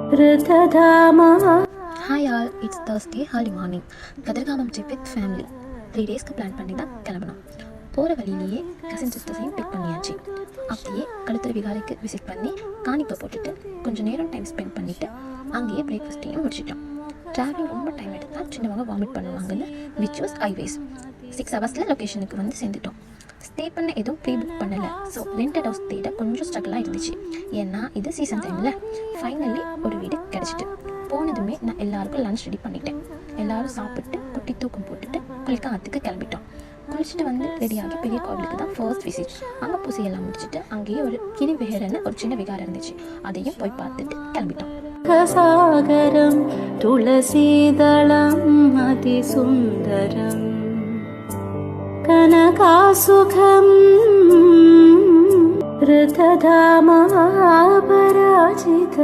Hi all, it's Thursday early morning. Kathirgamam trip with family 3 டேஸ்க்கு plan பண்ணி தான் கிளம்பணும். போகிற வழியிலேயே கசின் சிஸ்டர்ஸையும் பிக் பண்ணியாச்சு. அப்படியே கழுத்துறை விகாரைக்கு விசிட் பண்ணி காணிப்பை போட்டுட்டு கொஞ்சம் நேரம் டைம் ஸ்பெண்ட் பண்ணிவிட்டு அங்கேயே பிரேக்ஃபாஸ்ட்டையும் முடிச்சிட்டோம். ட்ராவலிங் ரொம்ப டைம் எடுத்தால் சின்னவங்க வாமிட் பண்ணுவாங்கன்னு விச் வாஸ் ஹைவேஸ் 6 ஹவர்ஸில் லொக்கேஷனுக்கு வந்து சேர்ந்துட்டோம். ஸ்டே பண்ண எதுவும் ப்ரீ புக் பண்ணலை. ஸோ ரெண்டட் ஹவுஸ் தேட கொஞ்சம் ஸ்ட்ரகிளாக இருந்துச்சு. ஏன்னா இது சீசன் டைமில். ஃபைனலி ஒரு வீடு கிடச்சிட்டு போனதுமே நான் எல்லாருக்கும் லன்ச் ரெடி பண்ணிட்டேன். எல்லோரும் சாப்பிட்டு குட்டி தூக்கம் போட்டுட்டு குளிக்காத்துக்கு கிளம்பிட்டோம். குளிச்சுட்டு வந்து ரெடியாகி பெரிய கோவிலுக்கு தான் ஃபர்ஸ்ட் விசிட். அங்கே பூசையெல்லாம் முடிச்சுட்டு அங்கேயே ஒரு கிளி விஹரன்னு ஒரு சின்ன விகாரம் இருந்துச்சு. அதையும் போய் பார்த்துட்டு கிளம்பிட்டோம். சாகரம் துளசீதளம் அதி சுந்தரம் கனகாசுகம் ரிததாமா பராஜித